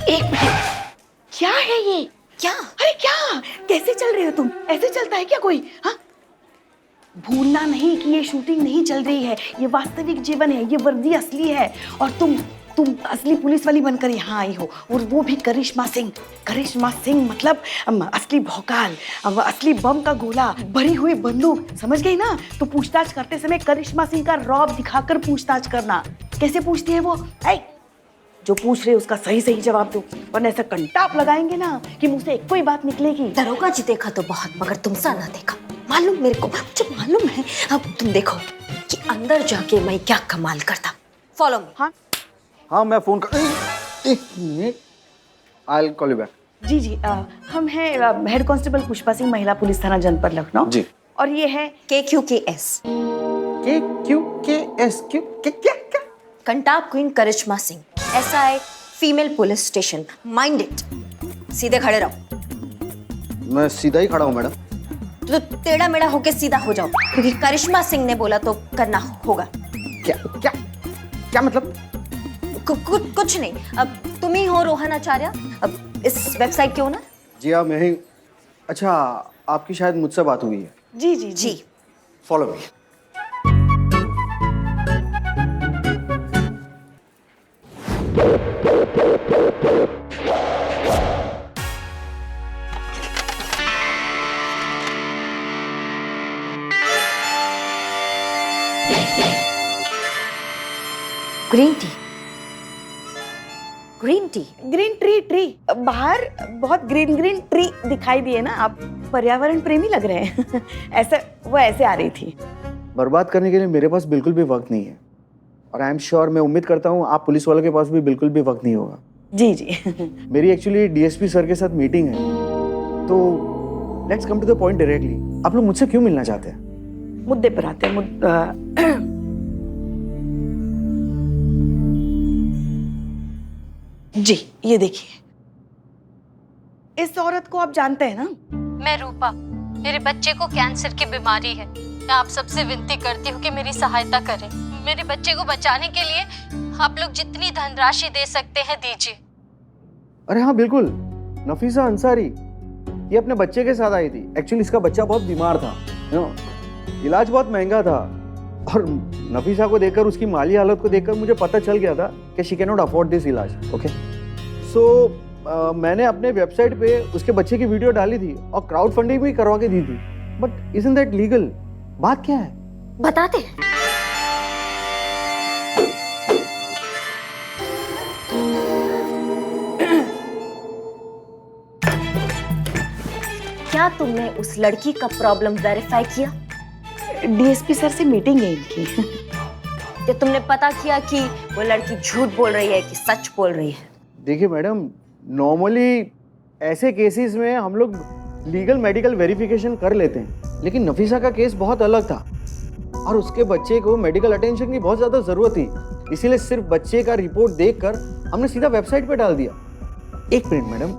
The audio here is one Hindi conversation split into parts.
एक मिनट, क्या है ये? क्या? अरे क्या, कैसे चल रहे हो तुम? ऐसे चलता है क्या कोई? हाँ, भूलना नहीं कि ये शूटिंग नहीं चल रही है, ये वास्तविक जीवन है, ये वर्दी असली है। और तुम असली पुलिस वाली बनकर यहाँ आई हो, और वो भी करिश्मा सिंह। करिश्मा सिंह मतलब असली भौकाल, असली बम का गोला, भरी हुई बंदूक, समझ गई ना? तो पूछताछ करते समय करिश्मा सिंह का रौब दिखाकर पूछताछ करना। कैसे पूछती है वो? जो पूछ रहे उसका सही सही जवाब दो, वरना ऐसा कंटाप लगाएंगे ना कि मुंह से एक कोई बात निकलेगी। दरोगा जी देखा तो बहुत, मगर तुमसा ना देखा। मालूम मेरे को, मुझे मालूम है। अब तुम देखो कि अंदर जाके मैं क्या कमाल करता। Follow me. हाँ मैं फोन कर, एक minute, I will call you back. जी, हम हैं हेड कांस्टेबल पुष्पा सिंह, महिला पुलिस थाना जनपद लखनऊ जी। और ये है KQKS, KQKS, क्या? कंटाप queen Karishma Singh, SI female police station. Mind it. सीधे खड़े रहो। मैं सीधा ही खड़ा हूँ मैडम। तो टेढ़ा मेढ़ा होके सीधा हो जाओ, क्योंकि करिश्मा सिंह ने बोला तो करना होगा। क्या मतलब? कुछ नहीं। अब तुम ही हो रोहन आचार्य, अब इस वेबसाइट के ओनर? जी हाँ मैं ही। अच्छा, आपकी शायद मुझसे बात हुई है। जी। Follow me. Green tea. Green tree. बाहर बहुत ग्रीन ट्री दिखाई दिए ना, आप पर्यावरण प्रेमी लग रहे हैं। ऐसे आ रही थी। बर्बाद करने के लिए मेरे पास बिल्कुल भी वक्त नहीं है, और आई एम श्योर, मैं उम्मीद करता हूँ आप पुलिस वालों के पास भी बिल्कुल भी वक्त नहीं होगा। जी। मेरी एक्चुअली DSP सर के साथ मीटिंग है, तो let's come to the point directly. आप लोग मुझसे क्यों मिलना चाहते हैं? मुद्दे पर आते हैं। जी, ये देखिए, इस औरत को आप जानते हैं ना? मैं रूपा, मेरे बच्चे को कैंसर की बीमारी है। मैं आप सबसे विनती करती हूँ कि मेरी सहायता करें। मेरे बच्चे को बचाने के लिए आप लोग जितनी धनराशि दे सकते हैं दीजिए। अरे हाँ बिल्कुल, नफीसा अंसारी, ये अपने बच्चे के साथ आई थी। एक्चुअली इसका बच्चा बहुत बीमार था, इलाज बहुत महंगा था, और नफीसा को देखकर, उसकी माली हालत को देखकर मुझे पता चल गया था कि she can not afford this इलाज। ओके, सो मैंने अपने वेबसाइट पे उसके बच्चे की वीडियो डाली थी और क्राउड फंडिंग भी करवा के दी थी। But isn't that legal? बात क्या है? बताते हैं। क्या तुमने उस लड़की का प्रॉब्लम वेरीफाई किया? DSP सर से मीटिंग है इनकी। क्या तुमने पता किया कि वो लड़की झूठ बोल रही है कि सच बोल रही है? देखिए मैडम, नॉर्मली ऐसे केसेस में हम लोग लीगल मेडिकल वेरिफिकेशन कर लेते हैं, लेकिन नफीसा का केस बहुत अलग था और उसके बच्चे को मेडिकल अटेंशन की बहुत ज़्यादा ज़रूरत थी, इसीलिए सिर्फ बच्चे का रिपोर्ट देखकर हमने सीधा वेबसाइट पे डाल दिया। एक मिनट मैडम,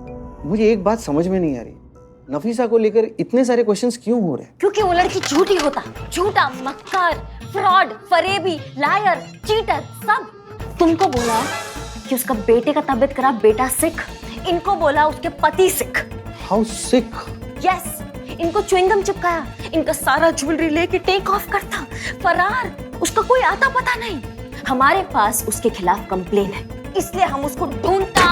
मुझे एक बात समझ में नहीं आ रही, नफीसा को लेकर इतने सारे क्वेश्चंस क्यों हो रहे हैं? क्योंकि वो लड़की झूठी होता, झूठा, मक्कार, फ्रॉड, फरेबी, लायर, चीटर, सब। तुमको बोला कि उसका बेटे का तबीयत खराब, बेटा सिक। इनको बोला उसके पति सिक। How sick? यस, इनको च्युइंगम चिपकाया, इनका सारा ज्वेलरी लेके टेक ऑफ करता, फरार, उसका कोई आता पता नहीं। हमारे पास उसके खिलाफ कंप्लेन है, इसलिए हम उसको ढूंढता।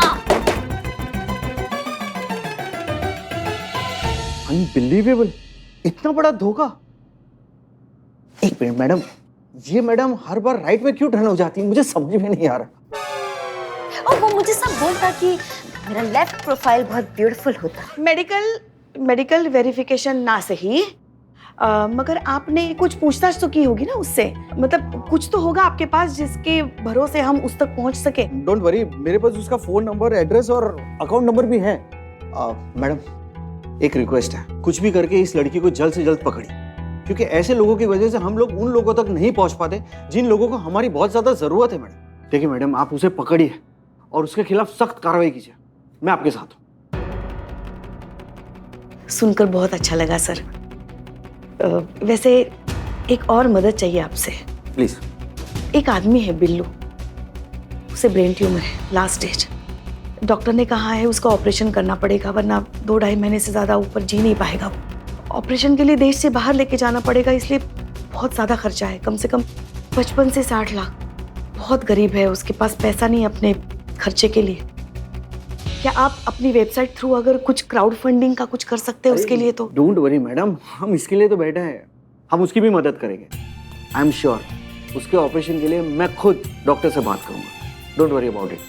अनबिलीवेबल, इतना बड़ा धोखा। एक मिनट मैडम, ये मैडम हर बार राइट में क्यों टर्न हो जाती है, मुझे समझ में नहीं आ रहा। और वो मुझे सब बोलता कि मेरा लेफ्ट प्रोफाइल बहुत ब्यूटीफुल होता। मेडिकल वेरिफिकेशन ना सही, मगर आपने कुछ पूछताछ तो की होगी ना उससे, मतलब कुछ तो होगा आपके पास जिसके भरोसे हम उस तक पहुंच सके। डोंट वरी, मेरे पास उसका फोन नंबर, एड्रेस और अकाउंट नंबर भी है। मैडम एक रिक्वेस्ट है, कुछ भी करके इस लड़की को जल्द से जल्द पकड़िए, क्योंकि ऐसे लोगों की वजह से हम लोग उन लोगों तक नहीं पहुंच पाते जिन लोगों को हमारी बहुत ज्यादा जरूरत है। मैडम देखिए मैडम, आप उसे पकड़िए और उसके खिलाफ सख्त कार्रवाई कीजिए, मैं आपके साथ हूँ। सुनकर बहुत अच्छा लगा सर। वैसे एक और मदद चाहिए आपसे। प्लीज। एक आदमी है बिल्लू, उसे ब्रेन ट्यूमर है, लास्ट स्टेज। डॉक्टर ने कहा है उसका ऑपरेशन करना पड़ेगा, वरना 2-2.5 महीने से ज़्यादा ऊपर जी नहीं पाएगा वो। ऑपरेशन के लिए देश से बाहर लेके जाना पड़ेगा, इसलिए बहुत ज़्यादा खर्चा है, कम से कम 55 से 60 लाख। बहुत गरीब है, उसके पास पैसा नहीं अपने खर्चे के लिए। क्या आप अपनी वेबसाइट थ्रू अगर कुछ क्राउड फंडिंग का कुछ कर सकते हैं उसके लिए तो? डोंट वरी मैडम, हम इसके लिए तो बैठे हैं, हम उसकी भी मदद करेंगे। आई एम श्योर उसके ऑपरेशन के लिए मैं खुद डॉक्टर से बात करूंगा। Don't worry about it.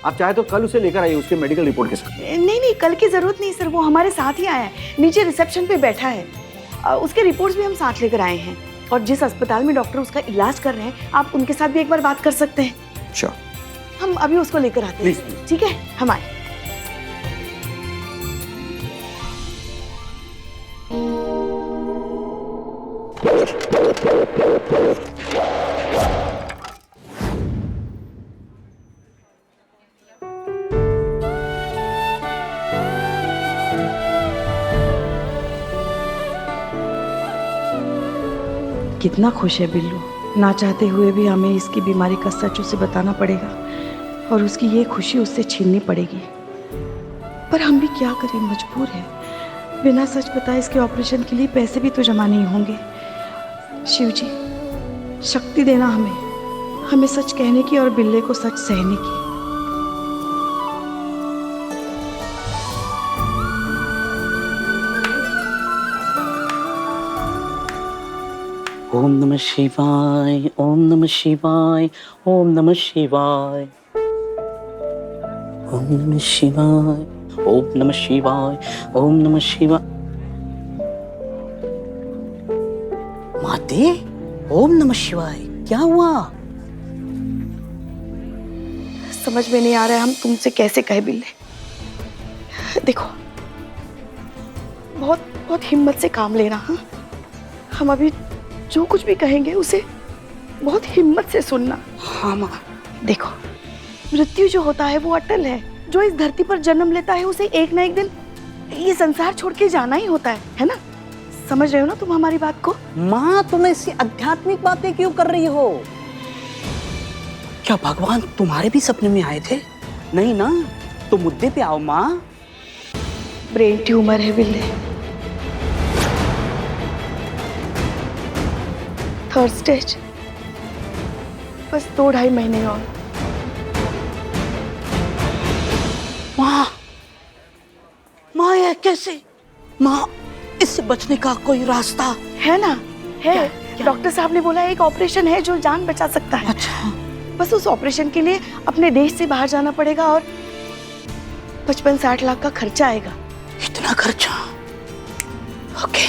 आप चाहे तो कल उसे लेकर आइए उसके मेडिकल रिपोर्ट के साथ। नहीं, कल की जरूरत नहीं सर, वो हमारे साथ ही आया है, नीचे रिसेप्शन पे बैठा है। उसके रिपोर्ट्स भी हम साथ लेकर आए हैं, और जिस अस्पताल में डॉक्टर उसका इलाज कर रहे हैं आप उनके साथ भी एक बार बात कर सकते हैं। श्योर, हम अभी उसको लेकर आते हैं। Please. ठीक है, हम आए। कितना खुश है बिल्लू, ना चाहते हुए भी हमें इसकी बीमारी का सच उसे बताना पड़ेगा और उसकी ये खुशी उससे छीननी पड़ेगी। पर हम भी क्या करें, मजबूर है। बिना सच बताए इसके ऑपरेशन के लिए पैसे भी तो जमा नहीं होंगे। शिव जी, शक्ति देना हमें सच कहने की और बिल्ले को सच सहने की। ओम नमः शिवाय, ओम नमः शिवाय, ओम नमः शिवाय, ओम नमः शिवाय, ओम नमः शिवाय, ओम नमः शिवाय। माते, ओम नमः शिवाय, क्या हुआ? समझ में नहीं आ रहा है हम तुमसे कैसे कहे बिल्ले। देखो, बहुत बहुत हिम्मत से काम लेना। हाँ, हम अभी जो कुछ भी कहेंगे उसे बहुत हिम्मत से सुनना। हाँ माँ। देखो, मृत्यु जो होता है वो अटल है। जो इस धरती पर जन्म लेता है उसे एक ना एक दिन ये संसार छोड़ के जाना ही होता है ना? समझ रहे हो ना तुम हमारी बात को? माँ, तुम ऐसी आध्यात्मिक बातें क्यों कर रही हो? क्या भगवान तुम्हारे भी सपने में आए थे? नहीं ना, तो मुद्दे पे आओ माँ। ब्रेन ट्यूमर है बिल्ले, 3rd स्टेज। बस 2-2.5 महीने और। माँ, माँ ये कैसे? माँ, इससे बचने का कोई रास्ता है ना? है। डॉक्टर साहब ने बोला एक ऑपरेशन है जो जान बचा सकता है। अच्छा। बस उस ऑपरेशन के लिए अपने देश से बाहर जाना पड़ेगा और 55-60 लाख का खर्चा आएगा। इतना खर्चा? ओके,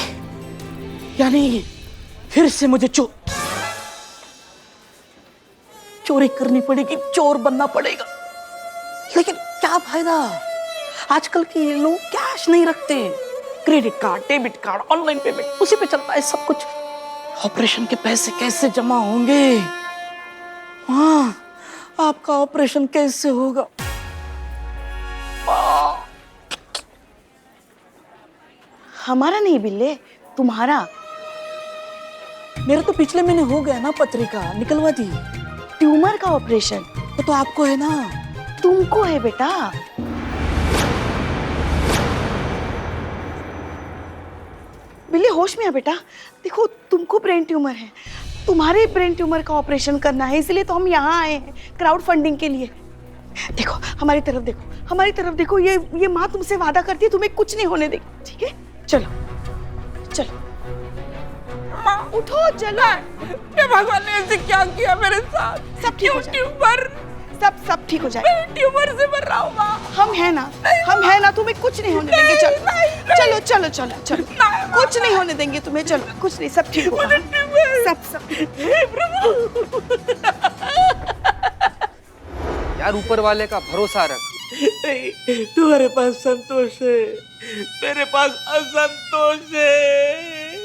यानी फिर से मुझे चोरी करनी पड़ेगी, चोर बनना पड़ेगा। लेकिन क्या फायदा? आजकल के लोग कैश नहीं रखते, credit card, debit card, online payment, उसी पे चलता है सब कुछ। ऑपरेशन के पैसे कैसे जमा होंगे? हाँ, आपका ऑपरेशन कैसे होगा? हमारा नहीं बिल्ले, तुम्हारा। मेरा तो पिछले महीने हो गया ना, पत्रिका निकलवा दी। ट्यूमर का ऑपरेशन तो आपको है ना? तुमको है बेटा। बिल्ली होश में है बेटा। देखो, तुमको ब्रेन ट्यूमर है, तुम्हारे ब्रेन ट्यूमर का ऑपरेशन करना है, इसलिए तो हम यहाँ आए हैं क्राउड फंडिंग के लिए। देखो, हमारी तरफ देखो, हमारी तरफ देखो। ये माँ तुमसे वादा करती है तुम्हें कुछ नहीं होने देगी, ठीक है? चलो चलो उठो, चलो। ये भगवान ने ऐसे क्या किया मेरे साथ? सब ठीक हो जाएगा, सब ठीक हो जाएगा। ट्यूमर से मर रहा हूँ माँ। हम है ना, तुम्हें कुछ नहीं होने देंगे। चलो चलो चलो चलो, कुछ नहीं होने देंगे तुम्हें। चलो, कुछ नहीं, सब ठीक होगा। सब यार, ऊपर वाले का भरोसा रख। नहीं, तुम्हारे पास संतोष है, मेरे पास असंतोष है।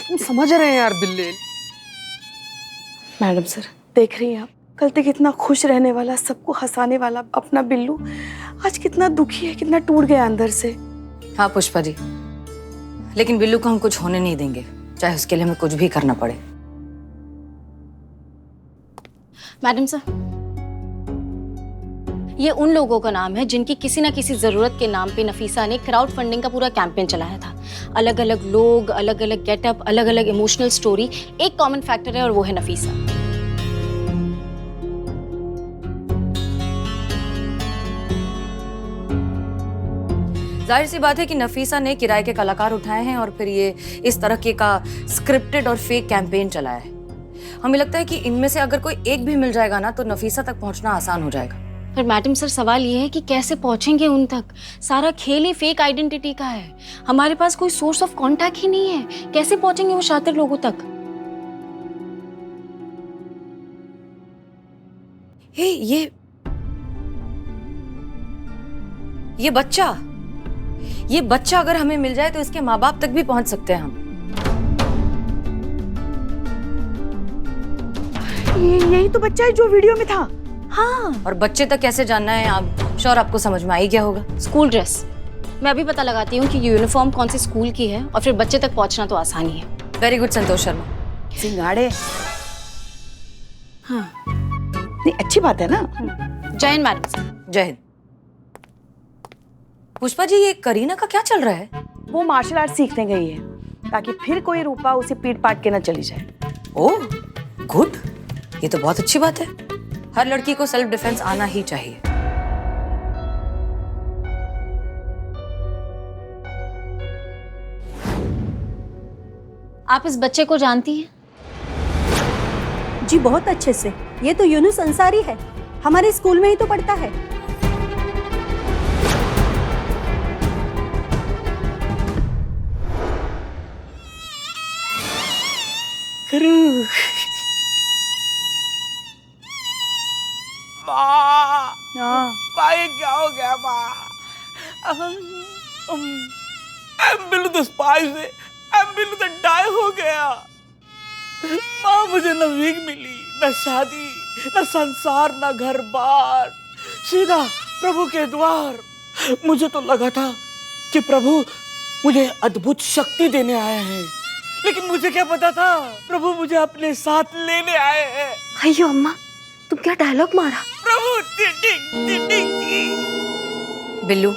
तुम समझ रहे हैं यार बिल्ले? मैडम सर, देख रही हैं आप, कल तक कितना खुश रहने वाला, सबको हंसाने वाला अपना बिल्लू आज कितना दुखी है, कितना टूट गया अंदर से। हाँ पुष्पा जी, लेकिन बिल्लू को हम कुछ होने नहीं देंगे, चाहे उसके लिए हमें कुछ भी करना पड़े। मैडम सर, ये उन लोगों का नाम है जिनकी किसी ना किसी जरूरत के नाम पे नफीसा ने क्राउड फंडिंग का पूरा कैंपेन चलाया था। अलग अलग लोग, अलग अलग गेटअप, अलग अलग इमोशनल स्टोरी, एक कॉमन फैक्टर है और वो है नफीसा। जाहिर सी बात है कि नफीसा ने किराए के कलाकार उठाए हैं और फिर ये इस तरह का स्क्रिप्टेड और फेक कैंपेन चलाया है। हमें लगता है कि इनमें से अगर कोई एक भी मिल जाएगा ना तो नफीसा तक पहुंचना आसान हो जाएगा। पर मैडम सर, सवाल ये है कि कैसे पहुंचेंगे उन तक? सारा खेल ही फेक आइडेंटिटी का है। हमारे पास कोई सोर्स ऑफ कांटेक्ट ही नहीं है। कैसे पहुंचेंगे वो शातिर लोगों तक? हे, ये बच्चा अगर हमें मिल जाए तो इसके माँ बाप तक भी पहुंच सकते हैं हम। यही तो बच्चा है जो वीडियो में था। हाँ, और बच्चे तक कैसे जानना है? आप श्योर आपको समझ में आ ही गया होगा। School dress. मैं अभी पता लगाती हूँ कि यूनिफॉर्म कौन सी स्कूल की है और फिर बच्चे तक पहुंचना तो आसान ही है। Very good Santosh Sharma. सिंगाड़े। हाँ, नहीं, अच्छी बात है ना। जय हिंद मैडम सर। जय हिंद। पुष्पा जी, ये करीना का क्या चल रहा है? वो मार्शल आर्ट सीखने गई है ताकि फिर कोई रूपा उसे पीट पाट के न चली जाए। ओह गुड, ये तो बहुत अच्छी बात है। हर लड़की को सेल्फ डिफेंस आना ही चाहिए। आप इस बच्चे को जानती हैं? जी बहुत अच्छे से। ये तो यूनुस अंसारी है, हमारे स्कूल में ही तो पढ़ता है। भाई क्या हो गया माँ? बिल्लू तो स्पाई से बिल्लू तो डाई हो गया। माँ मुझे न वीक मिली, न शादी, न संसार, न घर बार, सीधा प्रभु के द्वार। मुझे तो लगा था कि प्रभु मुझे अद्भुत शक्ति देने आए हैं, लेकिन मुझे क्या पता था प्रभु मुझे अपने साथ लेने आए हैं। अयो अम्मा, तुम क्या डायलॉग मारा? प्रभु टिटिंग टिटिंग। बिल्लू,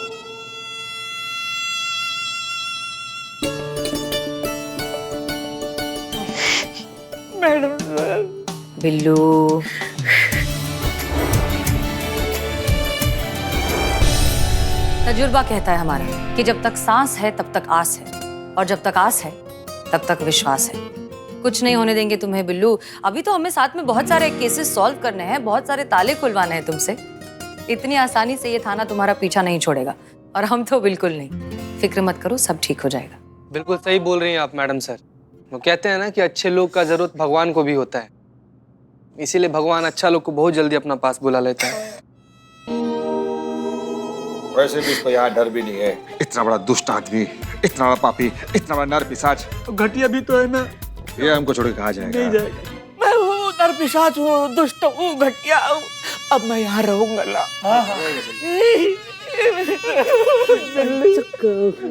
मैडम बिल्लू, तजुर्बा कहता है हमारा कि जब तक सांस है तब तक आस है, और जब तक आस है तब तक विश्वास है। कुछ नहीं होने देंगे तुम्हें बिल्लू। अभी तो हमें साथ में बहुत सारे केसेस सॉल्व करने हैं, बहुत सारे ताले खुलवाने हैं तुमसे। इतनी आसानी से ये थाना तुम्हारा पीछा नहीं छोड़ेगा, और हम तो बिल्कुल नहीं। फिक्र मत करो, सब ठीक हो जाएगा। बिल्कुल सही बोल रही हैं आप मैडम सर। वो कहते हैं ना कि अच्छे लोग का जरूरत भगवान को भी होता है, इसीलिए भगवान अच्छा लोग को बहुत जल्दी अपना पास बुला लेता है। वैसे भी इसको यहाँ डर भी नहीं है। इतना बड़ा दुष्ट आदमी, इतना बड़ा पापी, इतना बड़ा नर पिशाच। तो घटिया भी तो है ना। ये हमको छोड़ के कहाँ जाएगा? नहीं जाएगा। मैं हूँ नर पिशाच हूँ, दुष्ट हूँ, घटिया हूँ। अब मैं यहाँ रहूंगा ना।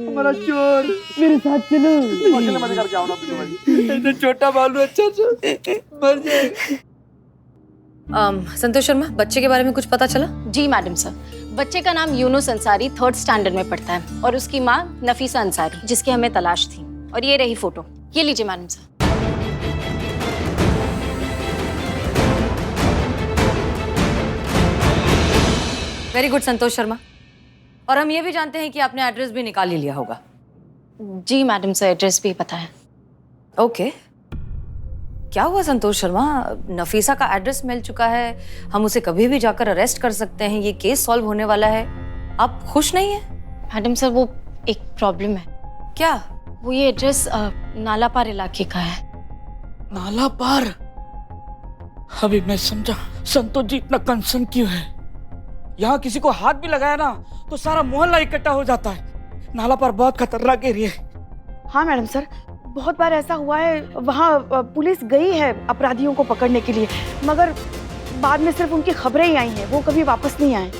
हमारा चोर, मेरे साथ चलो। अकेले मत करके आओ ना बिल्लू भाई। तो छोटा बालू अच्छा मर जाएगा। संतोष शर्मा, बच्चे के बारे में कुछ पता चला? जी मैडम सर, बच्चे का नाम यूनुस अंसारी 3rd स्टैंडर्ड में पढ़ता है और उसकी माँ नफीसा अंसारी, जिसकी हमें तलाश थी। और ये रही फोटो, ये लीजिए madam sir. Very good Santosh Sharma. और हम ये भी जानते हैं कि आपने एड्रेस भी निकाल ही लिया होगा। जी मैडम सर, एड्रेस भी पता है। ओके, क्या हुआ संतोष शर्मा? नफीसा का एड्रेस मिल चुका है, हम उसे कभी भी जाकर अरेस्ट कर सकते हैं, ये केस सॉल्व होने वाला है। आप खुश नहीं हैं? मैडम सर, वो एक प्रॉब्लम है। क्या? वो ये एड्रेस नालापार इलाके का है। नाला पार? अभी मैं समझा संतोष जी इतना कंसर्न क्यों है। यहाँ किसी को हाथ भी लगाया ना तो सारा मोहल्ला इकट्ठा हो जाता है। नाला पार बहुत खतरनाक एरिया है। हाँ मैडम सर, बहुत बार ऐसा हुआ है। वहाँ पुलिस गई है अपराधियों को पकड़ने के लिए, मगर बाद में सिर्फ उनकी खबरें ही आई हैं, वो कभी वापस नहीं आए।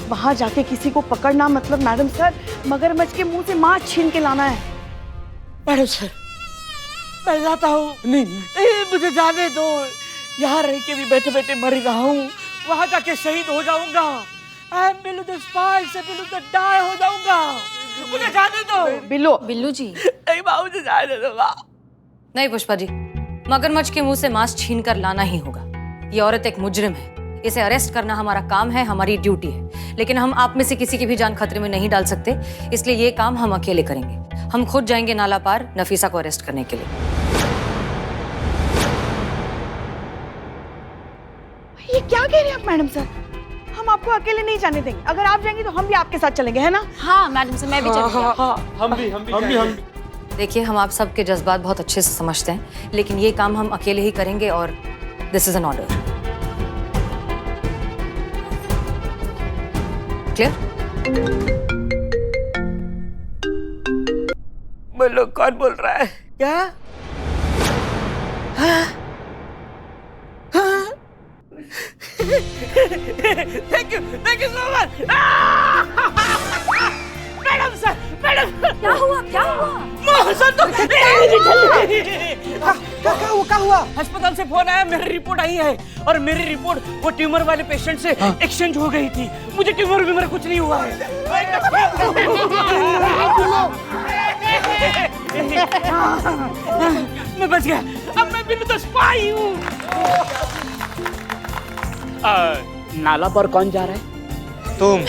वहाँ जाके किसी को पकड़ना मतलब मैडम सर मगरमच्छ के मुंह से मांस छीन के लाना है। मैडम सर, मैं जाता हूँ। नहीं, मुझे जाने दो। यहाँ रह के भी बैठे बैठे मर रहा हूँ। वहां जाके शहीद हो जाऊंगा। I am Billu the spy से बिल्लू द डाई हो जाऊंगा। मुझे जाने दो। बिल्लू बिल्लू जी नहीं माँ, मुझे जाने दो माँ। नहीं पुष्पा जी, मगरमच्छ के मुंह से मांस छीन कर लाना ही होगा। ये औरत एक मुजरिम है, इसे अरेस्ट करना हमारा काम है, हमारी ड्यूटी है। लेकिन हम आप में से किसी की भी जान खतरे में नहीं डाल सकते, इसलिए ये काम हम अकेले करेंगे। हम खुद जाएंगे नाला पार नफीसा को अरेस्ट करने के लिए। ये क्या कह रहे हैं आप मैडम सर? हम आपको अकेले नहीं जाने देंगे। अगर आप जाएंगे तो हम भी आपके साथ चलेंगे, है ना? हाँ मैडम से मैं भी चलूंगी। हम भी देखिए, हम आप सबके जज्बात बहुत अच्छे से समझते हैं, लेकिन ये काम हम अकेले ही करेंगे और this is an order. Clear? बोलो, कौन बोल रहा है? क्या? Thank you so much. Madam sir, madam क्या हुआ क्या हुआ? क्या हुआ? अस्पताल से फोन आया, मेरी रिपोर्ट आई है और मेरी रिपोर्ट वो ट्यूमर वाले पेशेंट से एक्सचेंज हो गई थी। मुझे ट्यूमर कुछ नहीं हुआ है। मैं बच गया। अब मैं बिल्लू द स्पाई हूँ। नाला पर कौन जा रहा है? तुम।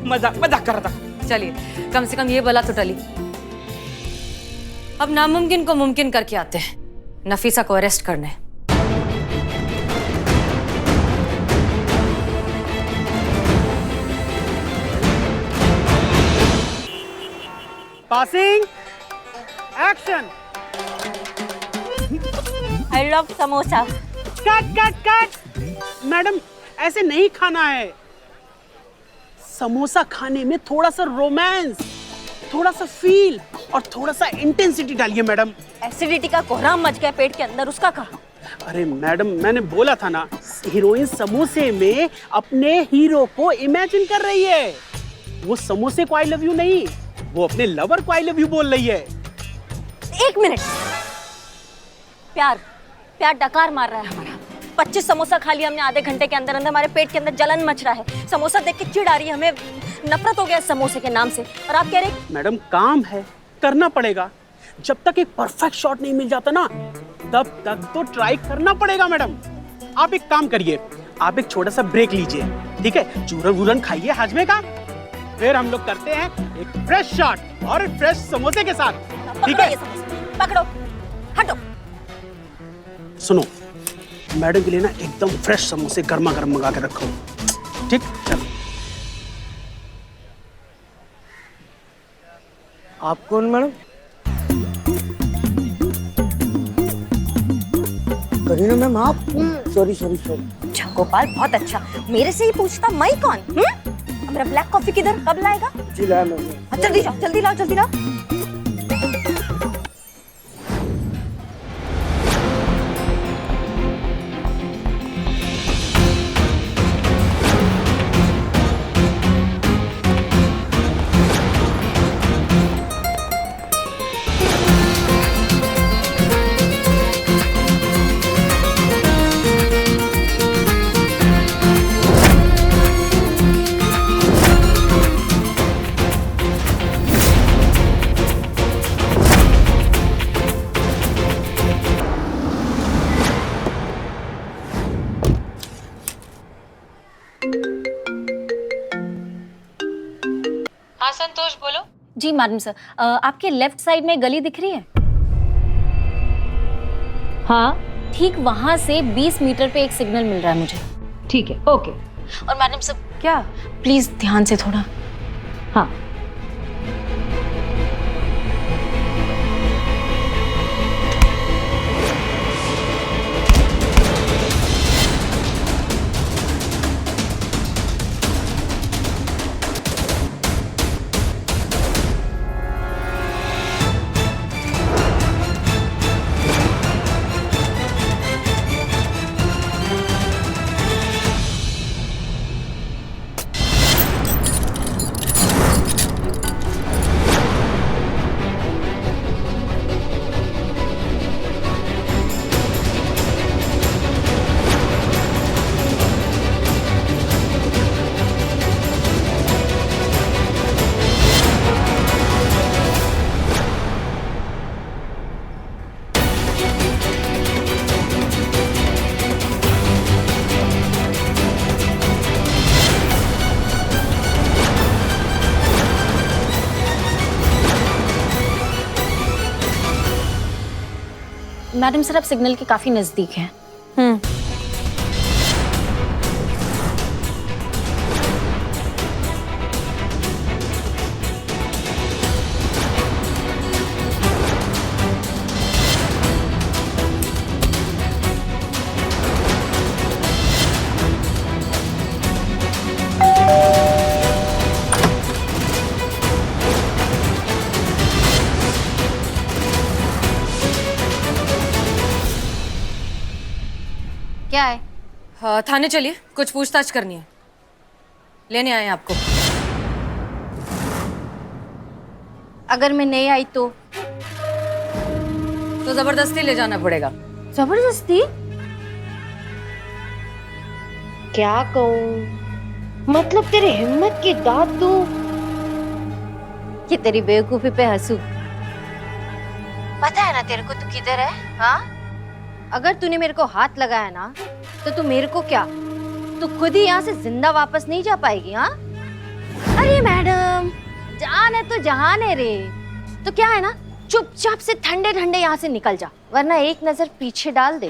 मजाक कर रहा था। चलिए, कम से कम ये बला तो टली। अब नामुमकिन को मुमकिन करके आते हैं, नफीसा को अरेस्ट करने। Passing action. I love samosa. Cut. Madam, ऐसे नहीं खाना है। समोसा खाने में थोड़ा सा रोमांस, थोड़ा सा फील और थोड़ा सा इंटेंसिटी डालिए मैडम। एसिडिटी का कोहराम मच गया पेट के अंदर, उसका कहा? अरे मैडम, मैंने बोला था ना, हीरोइन समोसे में अपने हीरो को इमेजिन कर रही है। वो समोसे को आई लव यू नहीं, वो अपने लवर को आई लव यू बोल रही है। 1 मिनट। प्यार डकार मार रहा है हमारा। 25 समोसा खा लिया हमने आधे घंटे के अंदर अंदर, हमारे पेट के अंदर जलन मच रहा है। समोसा देख के चिढ़ आ रही है, हमें नफरत हो गया समोसे के नाम से। और आप कह रहे मैडम, काम है, करना पड़ेगा। जब तक एक परफेक्ट शॉट नहीं मिल जाता ना, तब तक तो ट्राई करना पड़ेगा मैडम। आप एक काम करिए, आप एक छोटा सा ब्रेक लीजिए, ठीक है? चूरन वूरन खाइए हाजमे का, फिर हम लोग करते हैं एक फ्रेश शॉट और फ्रेश समोसे के साथ, ठीक है? पकड़ो, हटो। सुनो, मैडम के लिए ना एकदम फ्रेश समोसे गर्मा गर्म मंगा के रखो, ठीक? चलो। आप कौन मैडम? करीना मैम, आप? सॉरी। अच्छा गोपाल, बहुत अच्छा। मेरे से ही पूछता मैं कौन? हमारा ब्लैक कॉफी किधर, कब लाएगा? जी लाया मैम। जल्दी जाओ, जल्दी लाओ। हाँ संतोष, बोलो। जी मैडम सर, आपके लेफ्ट साइड में गली दिख रही है? हाँ, ठीक वहां से 20 मीटर पे एक सिग्नल मिल रहा है मुझे। ठीक है, ओके। और मैडम सर, क्या? प्लीज ध्यान से थोड़ा। हाँ। मैडम सर, आप सिग्नल के काफी नजदीक हैं। क्या है? हाँ, थाने चलिए, कुछ पूछताछ करनी है। लेने आए हैं आपको। अगर मैं नहीं आई तो जबरदस्ती ले जाना पड़ेगा। जबरदस्ती? क्या कहूँ, मतलब तेरी हिम्मत की दाद दूं कि तेरी बेवकूफी पे हंसू? पता है ना तेरे को तू किधर है? हाँ, अगर तूने मेरे को हाथ लगाया ना तो तू मेरे को क्या, तू खुद ही यहाँ से जिंदा वापस नहीं जा पाएगी। हाँ, अरे मैडम, जान है तो जहान है रे। तो क्या है ना, चुपचाप से ठंडे ठंडे यहाँ से निकल जा, वरना एक नजर पीछे डाल दे